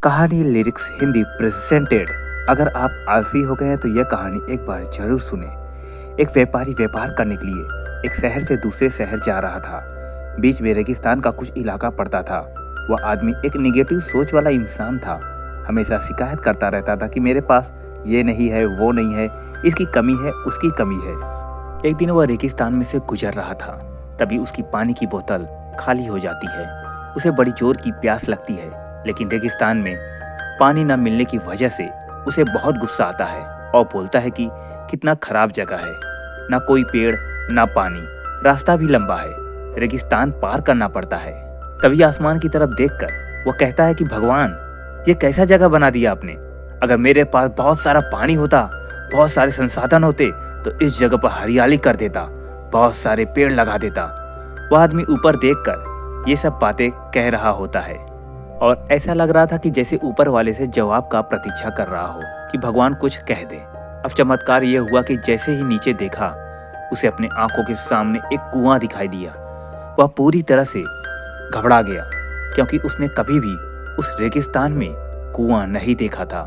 कहानी lyrics Hindi presented. अगर आप आलसी हो गए हैं तो यह कहानी एक बार जरूर सुने। एक व्यापारी व्यापार करने के लिए एक शहर से दूसरे शहर जा रहा था। बीच में रेगिस्तान का कुछ इलाका पड़ता था। वह आदमी एक निगेटिव सोच वाला इंसान था। हमेशा शिकायत करता रहता था कि मेरे पास ये नहीं है, वो नहीं है, इसकी कमी है, उसकी कमी है। एक दिन वह रेगिस्तान में से गुजर रहा था, तभी उसकी पानी की बोतल खाली हो जाती है। उसे बड़ी जोर की प्यास लगती है, लेकिन रेगिस्तान में पानी न मिलने की वजह से उसे बहुत गुस्सा आता है और बोलता है कि कितना खराब जगह है, ना कोई पेड़ ना पानी, रास्ता भी लंबा है, रेगिस्तान पार करना पड़ता है। तभी आसमान की तरफ देखकर वह कहता है कि भगवान, ये कैसा जगह बना दिया आपने। अगर मेरे पास बहुत सारा पानी होता, बहुत सारे संसाधन होते तो इस जगह पर हरियाली कर देता, बहुत सारे पेड़ लगा देता। वह आदमी ऊपर देखकर ये सब बातें कह रहा होता है और ऐसा लग रहा था कि जैसे ऊपर वाले से जवाब का प्रतीक्षा कर रहा हो कि भगवान कुछ कह दे। अब चमत्कार यह हुआ कि जैसे ही नीचे देखा, उसे अपने आंखों के सामने एक कुआं दिखाई दिया। वह पूरी तरह से घबरा गया, क्योंकि उसने कभी भी उस रेगिस्तान में कुआं नहीं देखा था।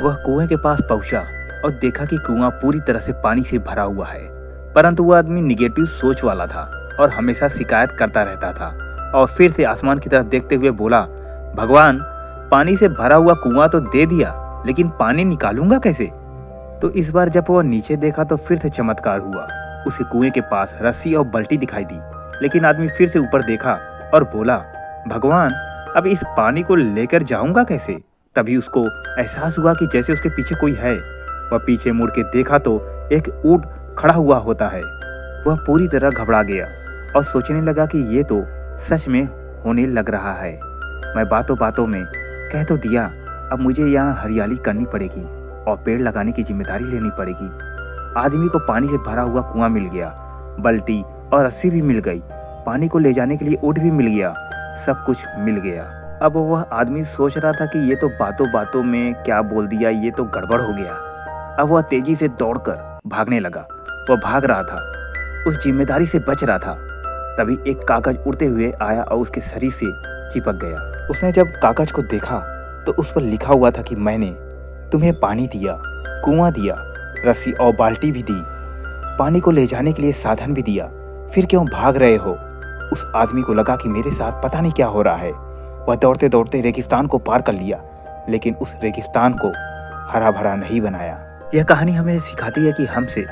वह कुएं के पास पहुंचा और देखा कि कुआं पूरी तरह से पानी से भरा हुआ है, परंतु वह आदमी निगेटिव सोच वाला था और हमेशा शिकायत करता रहता था। और फिर से आसमान की तरफ देखते हुए बोला, भगवान, पानी से भरा हुआ कुआं तो दे दिया, लेकिन पानी निकालूंगा कैसे। तो इस बार जब वह नीचे देखा तो फिर से चमत्कार हुआ। उसे कुएं के पास रस्सी और बाल्टी दिखाई दी, लेकिन आदमी फिर से ऊपर देखा और बोला, भगवान, अब इस पानी को लेकर जाऊंगा कैसे। तभी उसको एहसास हुआ कि जैसे उसके पीछे कोई है। वह पीछे मुड़ के देखा तो एक ऊंट खड़ा हुआ होता है। वह पूरी तरह घबरा गया और सोचने लगा कि ये तो सच में होने लग रहा है। मैं बातों बातों में कह तो दिया, अब मुझे यहाँ हरियाली करनी पड़ेगी और पेड़ लगाने की जिम्मेदारी लेनी पड़ेगी। आदमी को पानी से भरा हुआ कुआं मिल गया, बाल्टी और रस्सी भी मिल गई, पानी को ले जाने के लिए ऊंट भी मिल गया, सब कुछ मिल गया। अब वह आदमी सोच रहा था कि ये तो बातों बातों में क्या बोल दिया, ये तो गड़बड़ हो गया। अब वह तेजी से दौड़कर भागने लगा। वह भाग रहा था, उस जिम्मेदारी से बच रहा था। तभी एक कागज उड़ते हुए आया और उसके शरीर से चिपक गया। उसने जब कागज को देखा तो उस पर लिखा हुआ था कि मैंने तुम्हें पानी दिया, कुआं दिया, रस्सी और बाल्टी भी दी, पानी को ले जाने के लिए साधन भी दिया, फिर क्यों भाग रहे हो। उस आदमी को लगा कि मेरे साथ पता नहीं क्या हो रहा है। वह दौड़ते दौड़ते रेगिस्तान को पार कर लिया, लेकिन उस रेगिस्तान को हरा भरा नहीं बनाया। यह कहानी हमें सिखाती है कि हमसे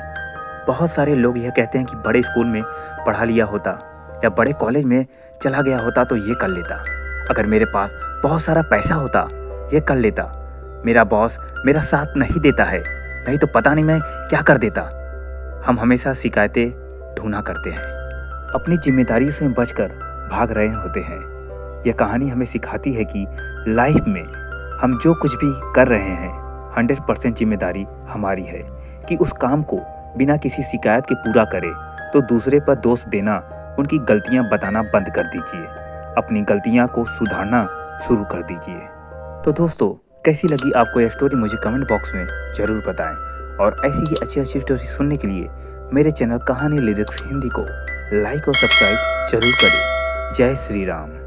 बहुत सारे लोग यह कहते हैं कि बड़े स्कूल में पढ़ा लिया होता या बड़े कॉलेज में चला गया होता तो ये कर लेता, अगर मेरे पास बहुत सारा पैसा होता ये कर लेता, मेरा बॉस मेरा साथ नहीं देता है, नहीं तो पता नहीं मैं क्या कर देता। हम हमेशा शिकायतें ढूंढा करते हैं, अपनी जिम्मेदारी से बचकर भाग रहे होते हैं। यह कहानी हमें सिखाती है कि लाइफ में हम जो कुछ भी कर रहे हैं 100% जिम्मेदारी हमारी है कि उस काम को बिना किसी शिकायत के पूरा करें। तो दूसरे पर दोष देना, उनकी गलतियां बताना बंद कर दीजिए, अपनी गलतियां को सुधारना शुरू कर दीजिए। तो दोस्तों, कैसी लगी आपको यह स्टोरी मुझे कमेंट बॉक्स में ज़रूर बताएं और ऐसी ही अच्छी अच्छी स्टोरी सुनने के लिए मेरे चैनल कहानी लिरिक्स हिंदी को लाइक और सब्सक्राइब जरूर करें। जय श्री राम।